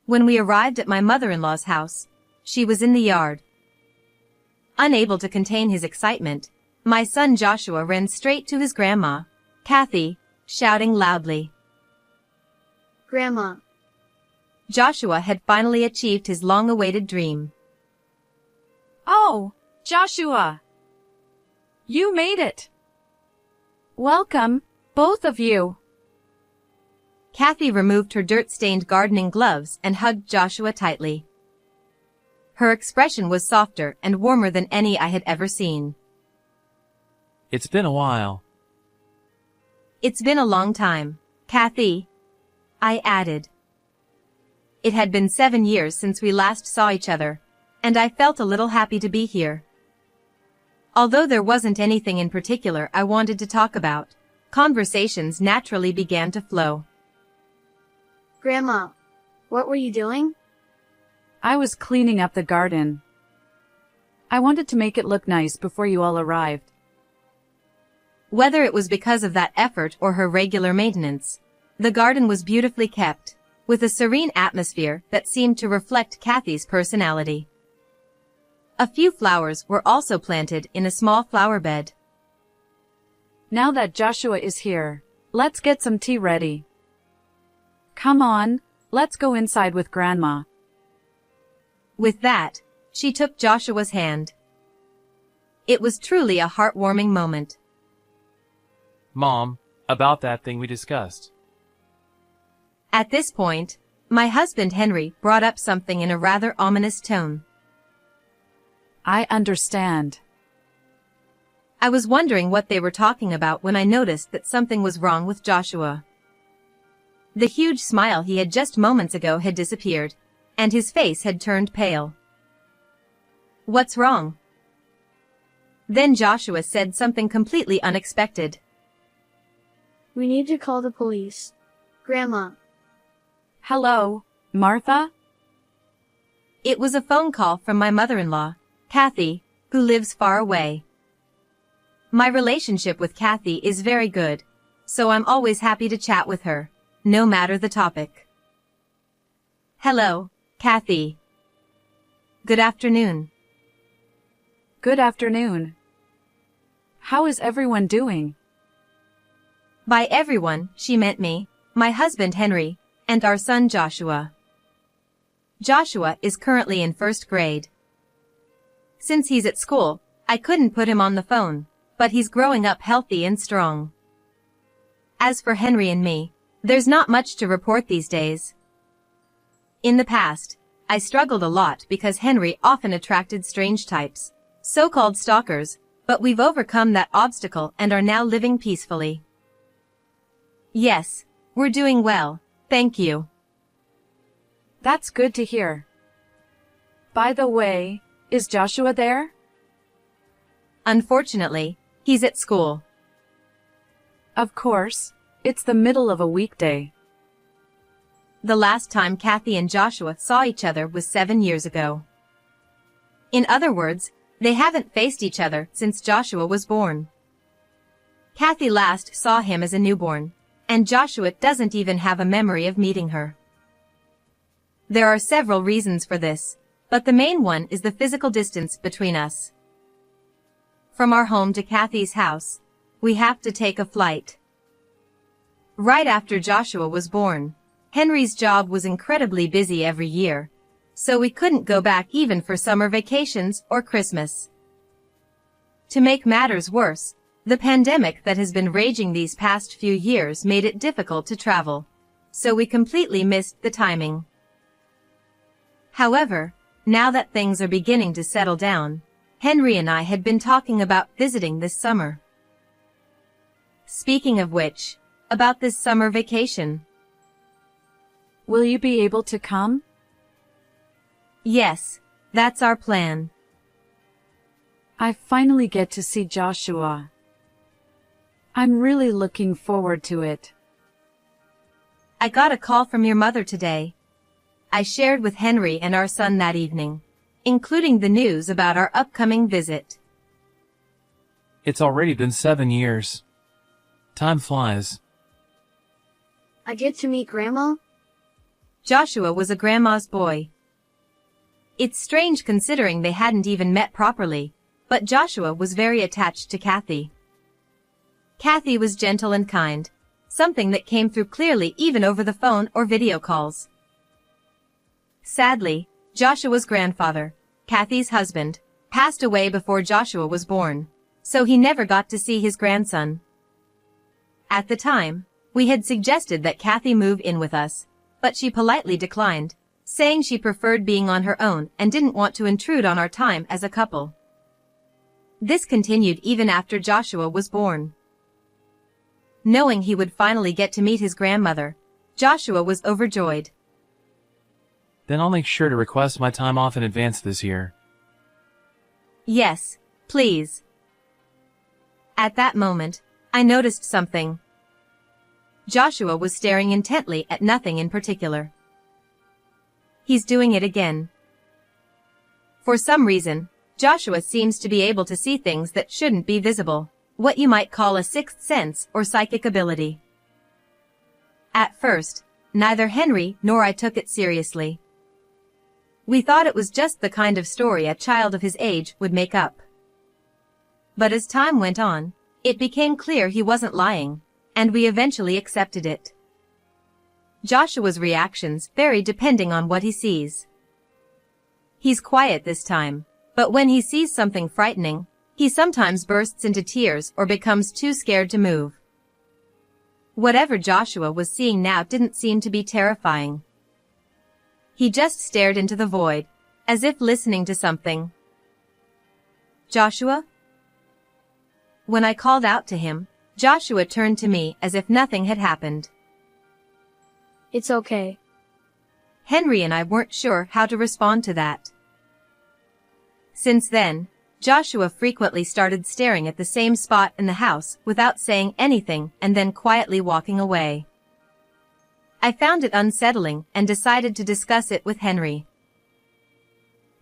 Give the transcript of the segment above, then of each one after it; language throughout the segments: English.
When we arrived at my mother-in-law's house, she was in the yard. Unable to contain his excitement, my son Joshua ran straight to his grandma, Kathy, shouting loudly. Grandma. Joshua had finally achieved his long-awaited dream. Oh, Joshua! You made it! Welcome, both of you! Kathy removed her dirt-stained gardening gloves and hugged Joshua tightly. Her expression was softer and warmer than any I had ever seen. It's been a while. It's been a long time, Kathy, I added. It had been 7 years since we last saw each other, and I felt a little happy to be here. Although there wasn't anything in particular I wanted to talk about, conversations naturally began to flow. Grandma, what were you doing? I was cleaning up the garden. I wanted to make it look nice before you all arrived. Whether it was because of that effort or her regular maintenance, the garden was beautifully kept, with a serene atmosphere that seemed to reflect Kathy's personality. A few flowers were also planted in a small flower bed. Now that Joshua is here, let's get some tea ready. Come on, let's go inside with Grandma. With that, she took Joshua's hand. It was truly a heartwarming moment. Mom, about that thing we discussed. At this point, my husband Henry brought up something in a rather ominous tone. I understand. I was wondering what they were talking about when I noticed that something was wrong with Joshua. The huge smile he had just moments ago had disappeared, and his face had turned pale. What's wrong? Then Joshua said something completely unexpected. We need to call the police. Grandma. Hello, Martha? It was a phone call from my mother-in-law, Kathy, who lives far away. My relationship with Kathy is very good, so I'm always happy to chat with her, no matter the topic. Hello, Kathy. Good afternoon. Good afternoon. How is everyone doing? By everyone, she meant me, my husband Henry, and our son Joshua. Joshua is currently in 1st grade. Since he's at school, I couldn't put him on the phone, but he's growing up healthy and strong. As for Henry and me, there's not much to report these days. In the past, I struggled a lot because Henry often attracted strange types, so-called stalkers, but we've overcome that obstacle and are now living peacefully. Yes, we're doing well, thank you. That's good to hear. By the way, is Joshua there? Unfortunately, he's at school. Of course, it's the middle of a weekday. The last time Kathy and Joshua saw each other was 7 years ago. In other words, they haven't faced each other since Joshua was born. Kathy last saw him as a newborn, and Joshua doesn't even have a memory of meeting her. There are several reasons for this, but the main one is the physical distance between us. From our home to Kathy's house, we have to take a flight. Right after Joshua was born, Henry's job was incredibly busy every year, so we couldn't go back even for summer vacations or Christmas. To make matters worse, the pandemic that has been raging these past few years made it difficult to travel, so we completely missed the timing. However, now that things are beginning to settle down, Henry and I had been talking about visiting this summer. Speaking of which, about this summer vacation. Will you be able to come? Yes, that's our plan. I finally get to see Joshua. I'm really looking forward to it. I got a call from your mother today. I shared with Henry and our son that evening, including the news about our upcoming visit. It's already been 7 years. Time flies. I get to meet Grandma? Joshua was a grandma's boy. It's strange considering they hadn't even met properly, but Joshua was very attached to Kathy. Kathy was gentle and kind, something that came through clearly even over the phone or video calls. Sadly, Joshua's grandfather, Kathy's husband, passed away before Joshua was born, so he never got to see his grandson. At the time, we had suggested that Kathy move in with us, but she politely declined, saying she preferred being on her own and didn't want to intrude on our time as a couple. This continued even after Joshua was born. Knowing he would finally get to meet his grandmother, Joshua was overjoyed. Then I'll make sure to request my time off in advance this year. Yes, please. At that moment, I noticed something. Joshua was staring intently at nothing in particular. He's doing it again. For some reason, Joshua seems to be able to see things that shouldn't be visible, what you might call a sixth sense or psychic ability. At first, neither Henry nor I took it seriously. We thought it was just the kind of story a child of his age would make up. But as time went on, it became clear he wasn't lying, and we eventually accepted it. Joshua's reactions vary depending on what he sees. He's quiet this time, but when he sees something frightening, he sometimes bursts into tears or becomes too scared to move. Whatever Joshua was seeing now didn't seem to be terrifying. He just stared into the void, as if listening to something. "Joshua?" When I called out to him, Joshua turned to me as if nothing had happened. It's okay. Henry and I weren't sure how to respond to that. Since then, Joshua frequently started staring at the same spot in the house without saying anything and then quietly walking away. I found it unsettling and decided to discuss it with Henry.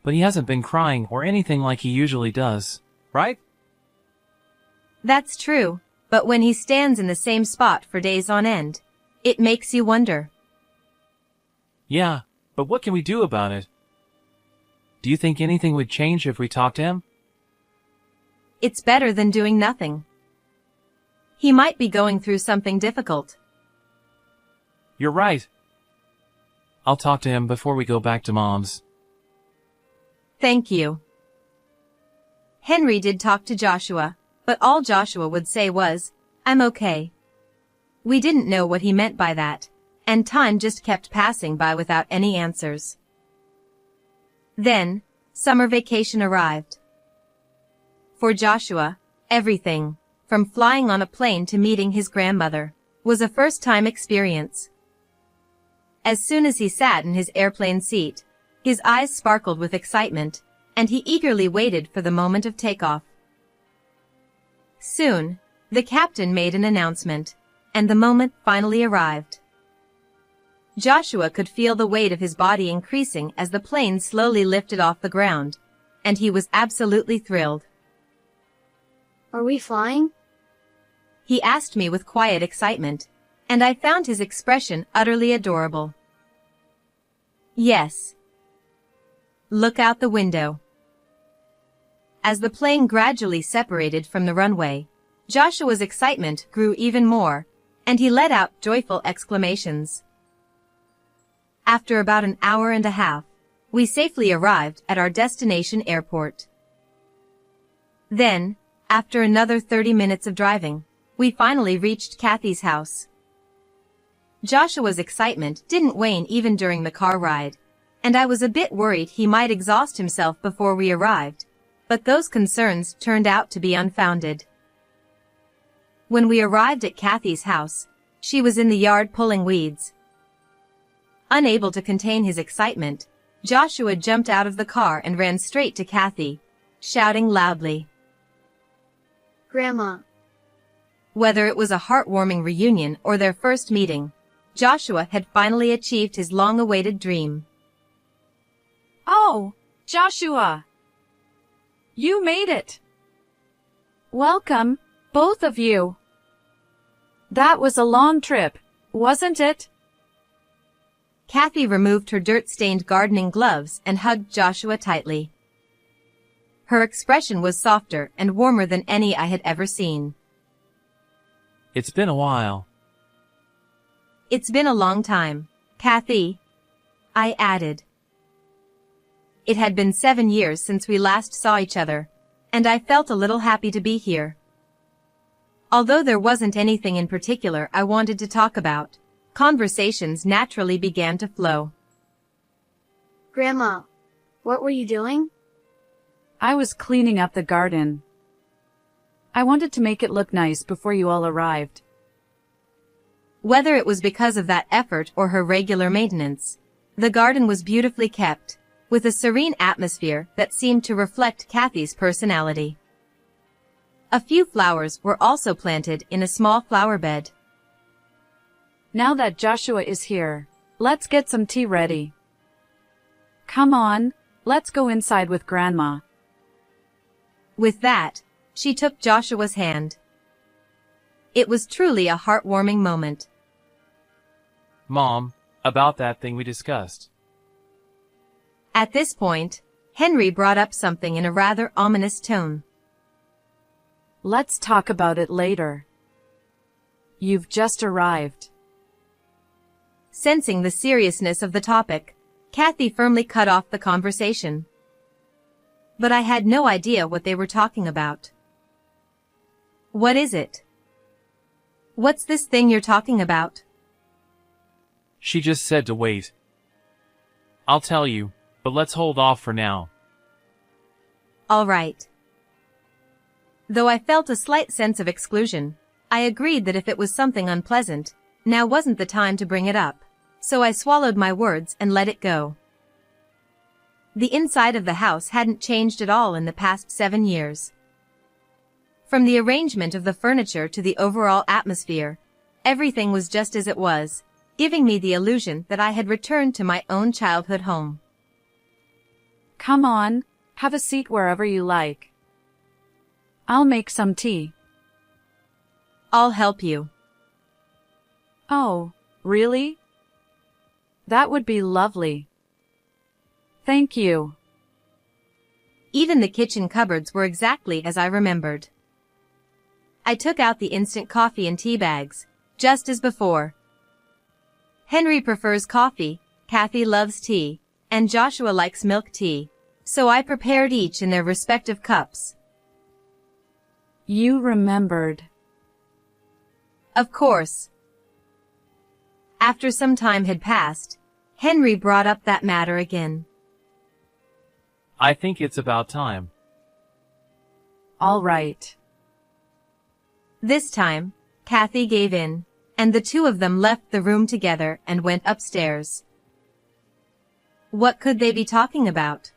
But he hasn't been crying or anything like he usually does, right? That's true, but when he stands in the same spot for days on end, it makes you wonder. Yeah, but what can we do about it? Do you think anything would change if we talked to him? It's better than doing nothing. He might be going through something difficult. You're right. I'll talk to him before we go back to Mom's. Thank you. Henry did talk to Joshua, but all Joshua would say was, "I'm okay." We didn't know what he meant by that, and time just kept passing by without any answers. Then, summer vacation arrived. For Joshua, everything, from flying on a plane to meeting his grandmother, was a first-time experience. As soon as he sat in his airplane seat, his eyes sparkled with excitement, and he eagerly waited for the moment of takeoff. Soon, the captain made an announcement, and the moment finally arrived. Joshua could feel the weight of his body increasing as the plane slowly lifted off the ground, and he was absolutely thrilled. Are we flying? He asked me with quiet excitement, and I found his expression utterly adorable. Yes. Look out the window. As the plane gradually separated from the runway, Joshua's excitement grew even more, and he let out joyful exclamations. After about an hour and a half, we safely arrived at our destination airport. Then, after another 30 minutes of driving, we finally reached Kathy's house. Joshua's excitement didn't wane even during the car ride, and I was a bit worried he might exhaust himself before we arrived, but those concerns turned out to be unfounded. When we arrived at Kathy's house, she was in the yard pulling weeds. Unable to contain his excitement, Joshua jumped out of the car and ran straight to Kathy, shouting loudly. Grandma. Whether it was a heartwarming reunion or their first meeting, Joshua had finally achieved his long-awaited dream. Oh, Joshua! You made it! Welcome, both of you. That was a long trip, wasn't it? Kathy removed her dirt-stained gardening gloves and hugged Joshua tightly. Her expression was softer and warmer than any I had ever seen. It's been a while. It's been a long time, Kathy, I added. It had been 7 years since we last saw each other, and I felt a little happy to be here. Although there wasn't anything in particular I wanted to talk about, conversations naturally began to flow. Grandma, what were you doing? I was cleaning up the garden. I wanted to make it look nice before you all arrived. Whether it was because of that effort or her regular maintenance, the garden was beautifully kept, with a serene atmosphere that seemed to reflect Kathy's personality. A few flowers were also planted in a small flower bed. Now that Joshua is here, let's get some tea ready. Come on, let's go inside with Grandma. With that, she took Joshua's hand. It was truly a heartwarming moment. Mom, about that thing we discussed. At this point, Henry brought up something in a rather ominous tone. Let's talk about it later. You've just arrived. Sensing the seriousness of the topic, Kathy firmly cut off the conversation. But I had no idea what they were talking about. What is it? What's this thing you're talking about? She just said to wait. I'll tell you, but let's hold off for now. All right. Though I felt a slight sense of exclusion, I agreed that if it was something unpleasant, now wasn't the time to bring it up, so I swallowed my words and let it go. The inside of the house hadn't changed at all in the past 7 years. From the arrangement of the furniture to the overall atmosphere, everything was just as it was, giving me the illusion that I had returned to my own childhood home. Come on, have a seat wherever you like. I'll make some tea. I'll help you. Oh, really? That would be lovely. Thank you. Even the kitchen cupboards were exactly as I remembered. I took out the instant coffee and tea bags, just as before. Henry prefers coffee, Kathy loves tea, and Joshua likes milk tea, so I prepared each in their respective cups. You remembered. Of course. After some time had passed, Henry brought up that matter again. I think it's about time. All right. This time, Kathy gave in, and the two of them left the room together and went upstairs. What could they be talking about?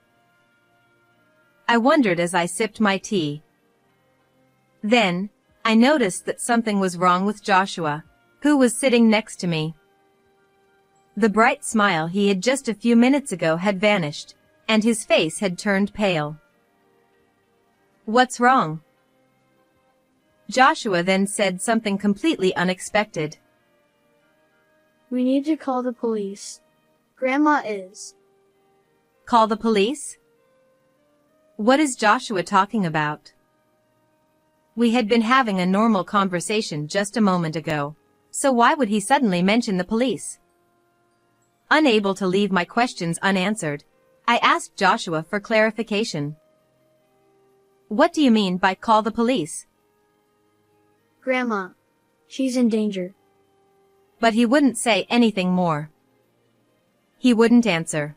I wondered as I sipped my tea. Then, I noticed that something was wrong with Joshua, who was sitting next to me. The bright smile he had just a few minutes ago had vanished, and his face had turned pale. What's wrong? Joshua then said something completely unexpected. We need to call the police. Grandma is. Call the police? What is Joshua talking about? We had been having a normal conversation just a moment ago, so why would he suddenly mention the police? Unable to leave my questions unanswered, I asked Joshua for clarification. What do you mean by call the police? Grandma. She's in danger. But he wouldn't say anything more. He wouldn't answer.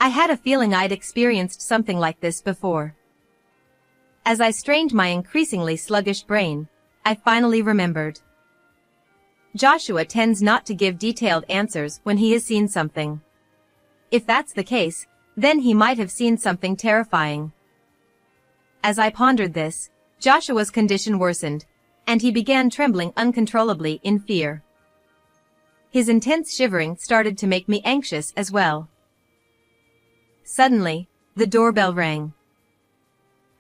I had a feeling I'd experienced something like this before. As I strained my increasingly sluggish brain, I finally remembered. Joshua tends not to give detailed answers when he has seen something. If that's the case, then he might have seen something terrifying. As I pondered this, Joshua's condition worsened, and he began trembling uncontrollably in fear. His intense shivering started to make me anxious as well. Suddenly, the doorbell rang.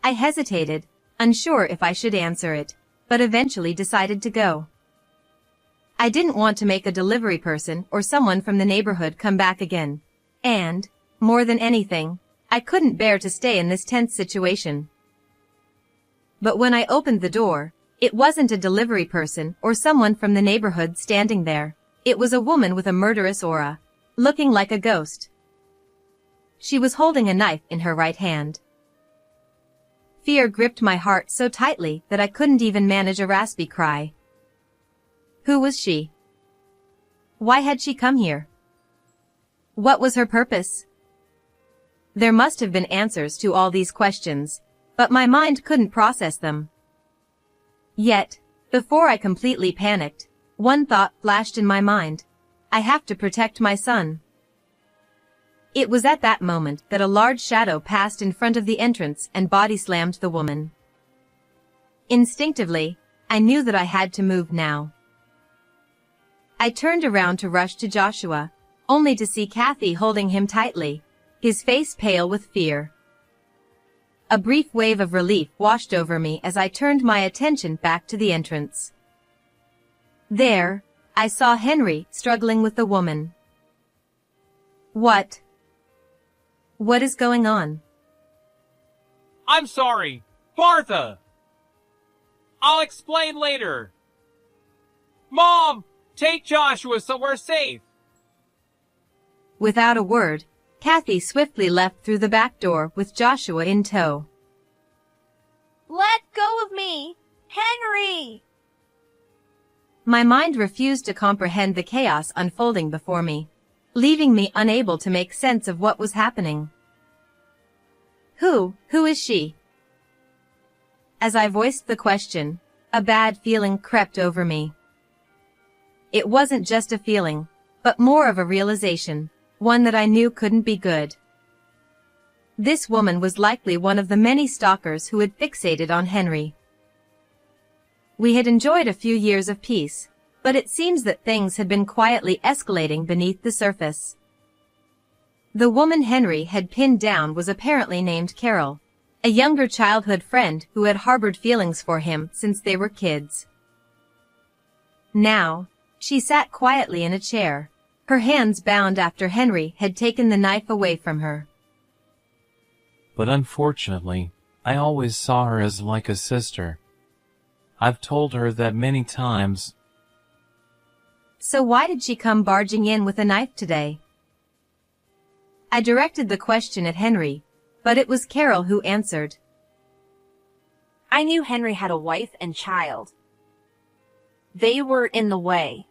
I hesitated, unsure if I should answer it, but eventually decided to go. I didn't want to make a delivery person or someone from the neighborhood come back again. And, more than anything, I couldn't bear to stay in this tense situation. But when I opened the door, it wasn't a delivery person or someone from the neighborhood standing there. It was a woman with a murderous aura, looking like a ghost. She was holding a knife in her right hand. Fear gripped my heart so tightly that I couldn't even manage a raspy cry. Who was she? Why had she come here? What was her purpose? There must have been answers to all these questions, but my mind couldn't process them. Yet, before I completely panicked, one thought flashed in my mind. I have to protect my son. It was at that moment that a large shadow passed in front of the entrance and body slammed the woman. Instinctively, I knew that I had to move now. I turned around to rush to Joshua, only to see Kathy holding him tightly, his face pale with fear. A brief wave of relief washed over me as I turned my attention back to the entrance. There, I saw Henry struggling with the woman. What is going on? I'm sorry, Martha! I'll explain later. Mom, take Joshua somewhere safe. Without a word, Kathy swiftly left through the back door with Joshua in tow. Let go of me! Henry! My mind refused to comprehend the chaos unfolding before me, leaving me unable to make sense of what was happening. Who is she? As I voiced the question, a bad feeling crept over me. It wasn't just a feeling, but more of a realization, one that I knew couldn't be good. This woman was likely one of the many stalkers who had fixated on Henry. We had enjoyed a few years of peace, but it seems that things had been quietly escalating beneath the surface. The woman Henry had pinned down was apparently named Carol, a younger childhood friend who had harbored feelings for him since they were kids. Now, she sat quietly in a chair, her hands bound after Henry had taken the knife away from her. But unfortunately, I always saw her as like a sister. I've told her that many times. So why did she come barging in with a knife today? I directed the question at Henry, but it was Carol who answered. I knew Henry had a wife and child. They were in the way.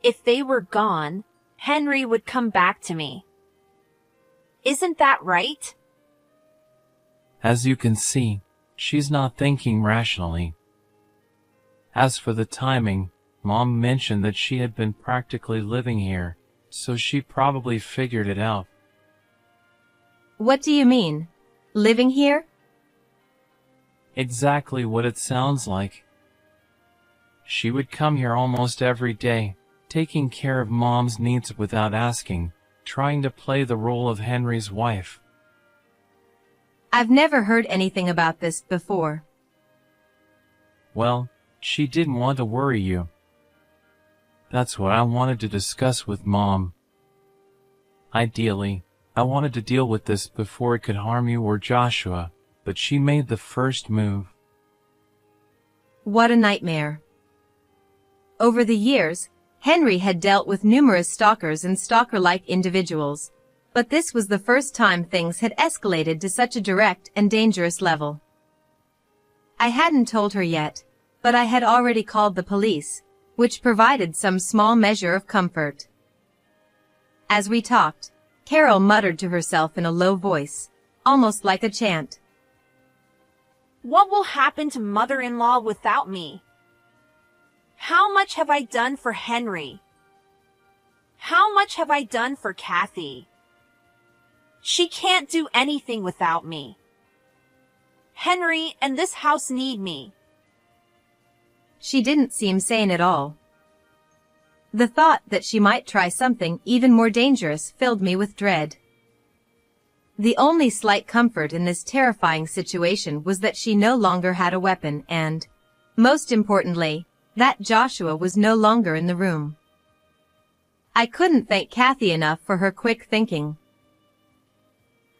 If they were gone, Henry would come back to me. Isn't that right? As you can see, she's not thinking rationally. As for the timing, Mom mentioned that she had been practically living here, so she probably figured it out. What do you mean? Living here? Exactly what it sounds like. She would come here almost every day, taking care of Mom's needs without asking, trying to play the role of Henry's wife. I've never heard anything about this before. Well, she didn't want to worry you. That's what I wanted to discuss with Mom. Ideally, I wanted to deal with this before it could harm you or Joshua, but she made the first move. What a nightmare. Over the years, Henry had dealt with numerous stalkers and stalker-like individuals, but this was the first time things had escalated to such a direct and dangerous level. I hadn't told her yet, but I had already called the police, which provided some small measure of comfort. As we talked, Carol muttered to herself in a low voice, almost like a chant. What will happen to mother-in-law without me? How much have I done for Henry? How much have I done for Kathy? She can't do anything without me. Henry and this house need me. She didn't seem sane at all. The thought that she might try something even more dangerous filled me with dread. The only slight comfort in this terrifying situation was that she no longer had a weapon and, most importantly, that Joshua was no longer in the room. I couldn't thank Kathy enough for her quick thinking.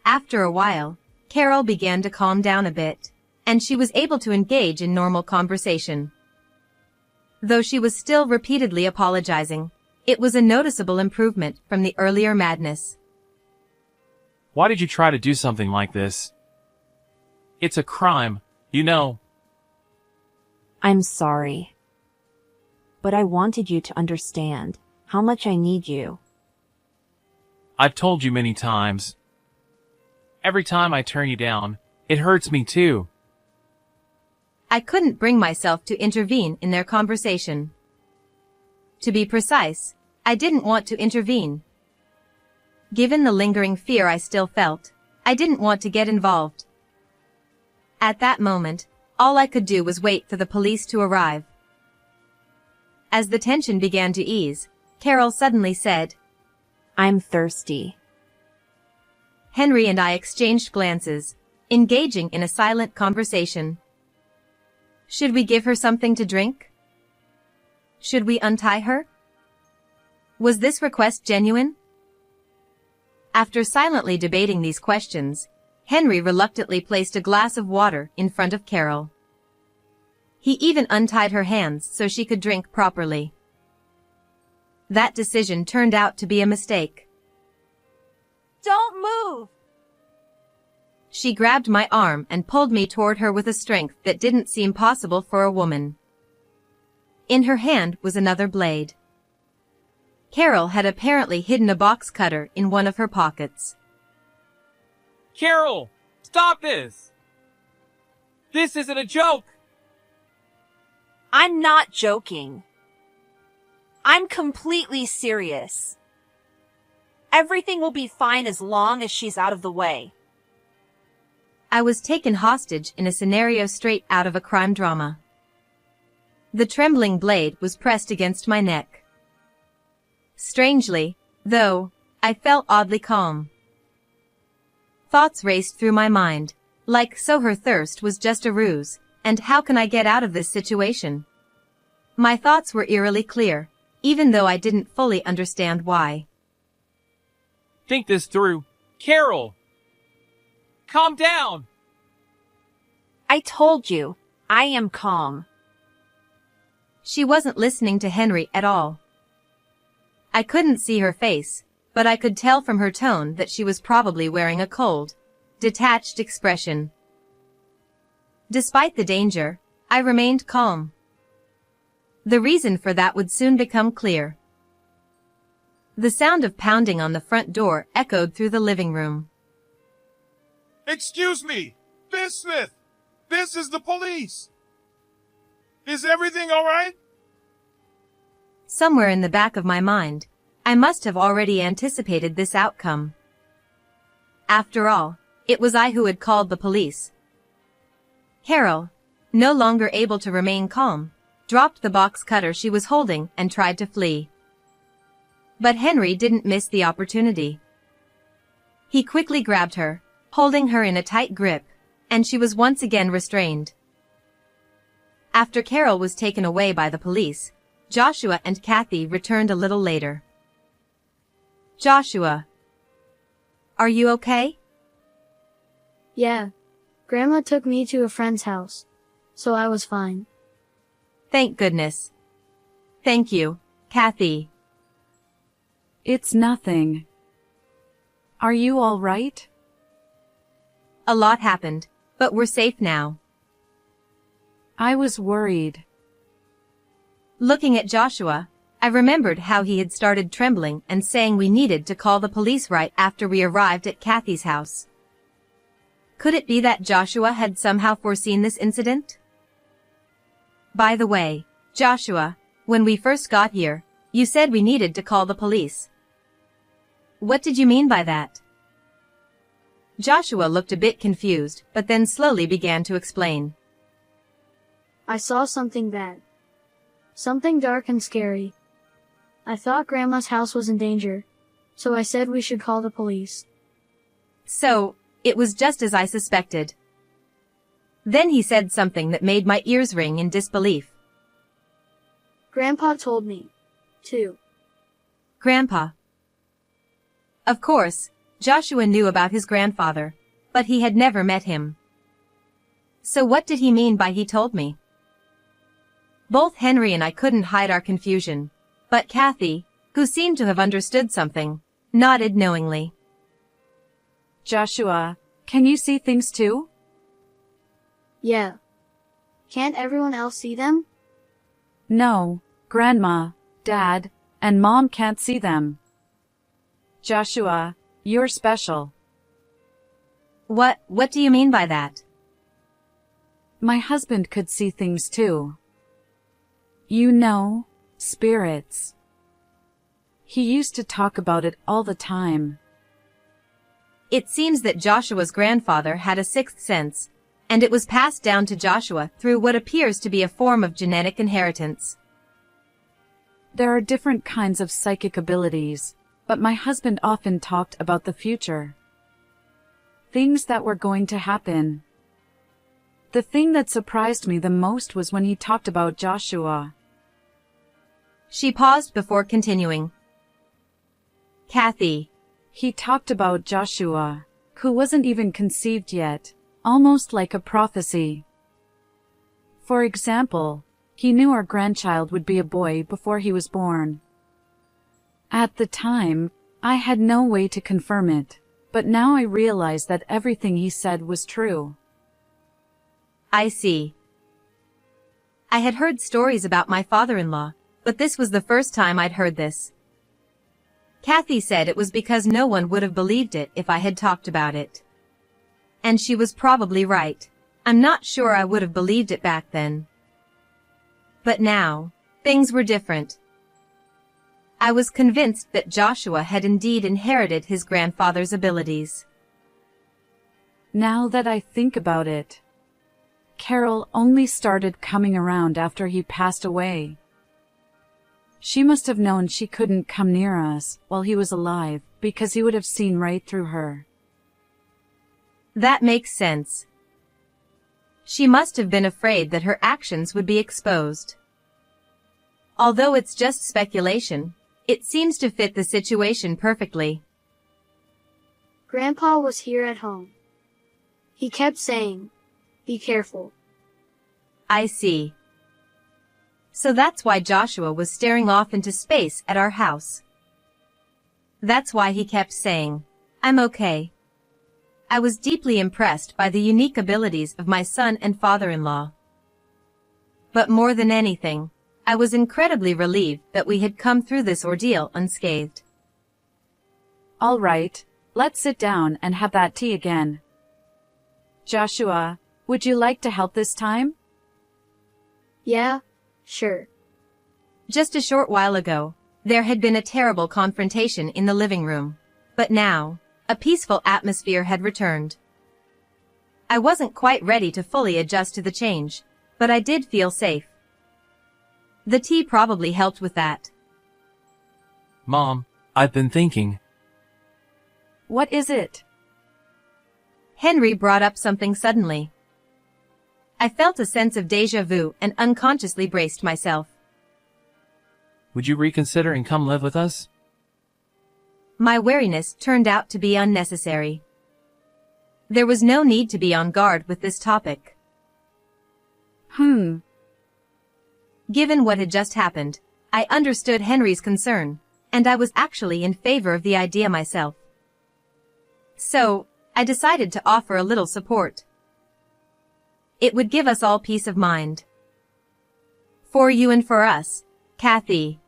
After a while, Carol began to calm down a bit, and she was able to engage in normal conversation. Though she was still repeatedly apologizing, it was a noticeable improvement from the earlier madness. Why did you try to do something like this? It's a crime, you know. I'm sorry. But I wanted you to understand how much I need you. I've told you many times. Every time I turn you down, it hurts me too. I couldn't bring myself to intervene in their conversation. To be precise, I didn't want to intervene. Given the lingering fear I still felt, I didn't want to get involved. At that moment, all I could do was wait for the police to arrive. As the tension began to ease, Carol suddenly said, I'm thirsty. Henry and I exchanged glances, engaging in a silent conversation. Should we give her something to drink? Should we untie her? Was this request genuine? After silently debating these questions, Henry reluctantly placed a glass of water in front of Carol. He even untied her hands so she could drink properly. That decision turned out to be a mistake. Don't move! She grabbed my arm and pulled me toward her with a strength that didn't seem possible for a woman. In her hand was another blade. Carol had apparently hidden a box cutter in one of her pockets. Carol, stop this! This isn't a joke! I'm not joking. I'm completely serious. Everything will be fine as long as she's out of the way. I was taken hostage in a scenario straight out of a crime drama. The trembling blade was pressed against my neck. Strangely, though, I felt oddly calm. Thoughts raced through my mind, like so her thirst was just a ruse, and how can I get out of this situation? My thoughts were eerily clear, even though I didn't fully understand why. Think this through. Carol! Calm down! I told you, I am calm. She wasn't listening to Henry at all. I couldn't see her face, but I could tell from her tone that she was probably wearing a cold, detached expression. Despite the danger, I remained calm. The reason for that would soon become clear. The sound of pounding on the front door echoed through the living room. Excuse me, Miss Smith. This is the police. Is everything all right? Somewhere in the back of my mind, I must have already anticipated this outcome. After all, it was I who had called the police. Carol, no longer able to remain calm, dropped the box cutter she was holding and tried to flee. But Henry didn't miss the opportunity. He quickly grabbed her, holding her in a tight grip, and she was once again restrained. After Carol was taken away by the police, Joshua and Kathy returned a little later. Joshua, are you okay? Yeah. Grandma took me to a friend's house, so I was fine. Thank goodness. Thank you, Kathy. It's nothing. Are you all right? A lot happened, but we're safe now. I was worried. Looking at Joshua, I remembered how he had started trembling and saying we needed to call the police right after we arrived at Kathy's house. Could it be that Joshua had somehow foreseen this incident? By the way, Joshua, when we first got here, you said we needed to call the police. What did you mean by that? Joshua looked a bit confused, but then slowly began to explain. I saw something bad. Something dark and scary. I thought Grandma's house was in danger, so I said we should call the police. So, it was just as I suspected. Then he said something that made my ears ring in disbelief. Grandpa told me. Too. Grandpa. Of course, Joshua knew about his grandfather, but he had never met him. So what did he mean by he told me? Both Henry and I couldn't hide our confusion, but Kathy, who seemed to have understood something, nodded knowingly. Joshua, can you see things too? Yeah. Can't everyone else see them? No, Grandma, Dad, and Mom can't see them. Joshua, you're special. What do you mean by that? My husband could see things too. You know, spirits. He used to talk about it all the time. It seems that Joshua's grandfather had a sixth sense, and it was passed down to Joshua through what appears to be a form of genetic inheritance. There are different kinds of psychic abilities, but my husband often talked about the future. Things that were going to happen. The thing that surprised me the most was when he talked about Joshua. She paused before continuing. Kathy. He talked about Joshua, who wasn't even conceived yet, almost like a prophecy. For example, he knew our grandchild would be a boy before he was born. At the time, I had no way to confirm it, but now I realize that everything he said was true. I see. I had heard stories about my father-in-law, but this was the first time I'd heard this. Kathy said it was because no one would have believed it if I had talked about it. And she was probably right. I'm not sure I would have believed it back then. But now, things were different. I was convinced that Joshua had indeed inherited his grandfather's abilities. Now that I think about it, Carol only started coming around after he passed away. She must have known she couldn't come near us while he was alive because he would have seen right through her. That makes sense. She must have been afraid that her actions would be exposed. Although it's just speculation, it seems to fit the situation perfectly. Grandpa was here at home. He kept saying, "Be careful." I see. So that's why Joshua was staring off into space at our house. That's why he kept saying, "I'm okay." I was deeply impressed by the unique abilities of my son and father-in-law. But more than anything, I was incredibly relieved that we had come through this ordeal unscathed. All right, let's sit down and have that tea again. Joshua, would you like to help this time? Yeah, sure. Just a short while ago, there had been a terrible confrontation in the living room, but now, a peaceful atmosphere had returned. I wasn't quite ready to fully adjust to the change, but I did feel safe. The tea probably helped with that. Mom, I've been thinking. What is it? Henry brought up something suddenly. I felt a sense of déjà vu and unconsciously braced myself. Would you reconsider and come live with us? My wariness turned out to be unnecessary. There was no need to be on guard with this topic. Given what had just happened, I understood Henry's concern, and I was actually in favor of the idea myself. So, I decided to offer a little support. It would give us all peace of mind. For you and for us, Kathy.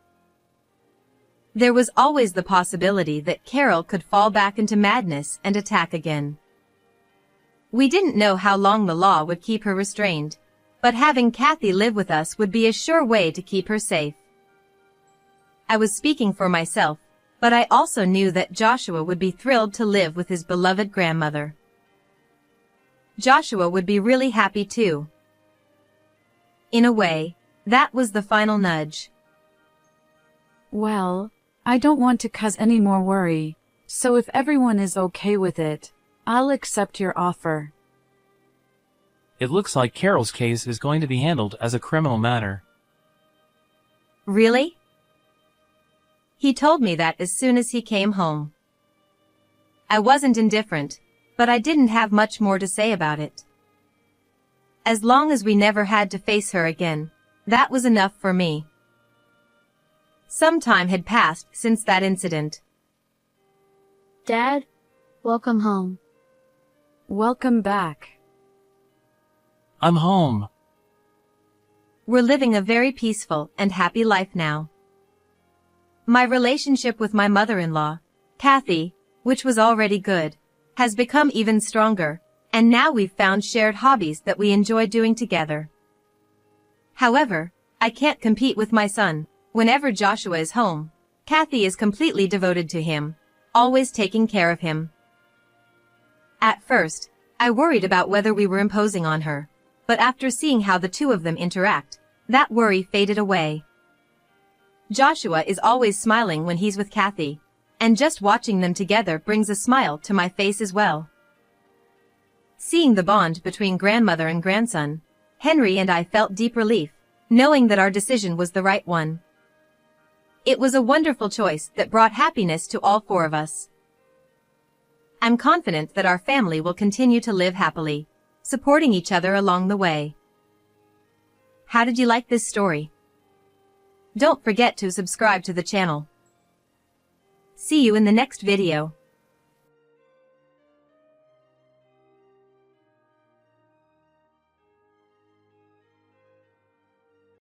There was always the possibility that Carol could fall back into madness and attack again. We didn't know how long the law would keep her restrained, but having Kathy live with us would be a sure way to keep her safe. I was speaking for myself, but I also knew that Joshua would be thrilled to live with his beloved grandmother. Joshua would be really happy too. In a way, that was the final nudge. Well, I don't want to cause any more worry, so if everyone is okay with it, I'll accept your offer. It looks like Carol's case is going to be handled as a criminal matter. Really? He told me that as soon as he came home. I wasn't indifferent, but I didn't have much more to say about it. As long as we never had to face her again, that was enough for me. Some time had passed since that incident. Dad, welcome home. Welcome back. I'm home. We're living a very peaceful and happy life now. My relationship with my mother-in-law, Kathy, which was already good, has become even stronger, and now we've found shared hobbies that we enjoy doing together. However, I can't compete with my son. Whenever Joshua is home, Kathy is completely devoted to him, always taking care of him. At first, I worried about whether we were imposing on her, but after seeing how the two of them interact, that worry faded away. Joshua is always smiling when he's with Kathy, and just watching them together brings a smile to my face as well. Seeing the bond between grandmother and grandson, Henry and I felt deep relief, knowing that our decision was the right one. It was a wonderful choice that brought happiness to all four of us. I'm confident that our family will continue to live happily, supporting each other along the way. How did you like this story? Don't forget to subscribe to the channel. See you in the next video.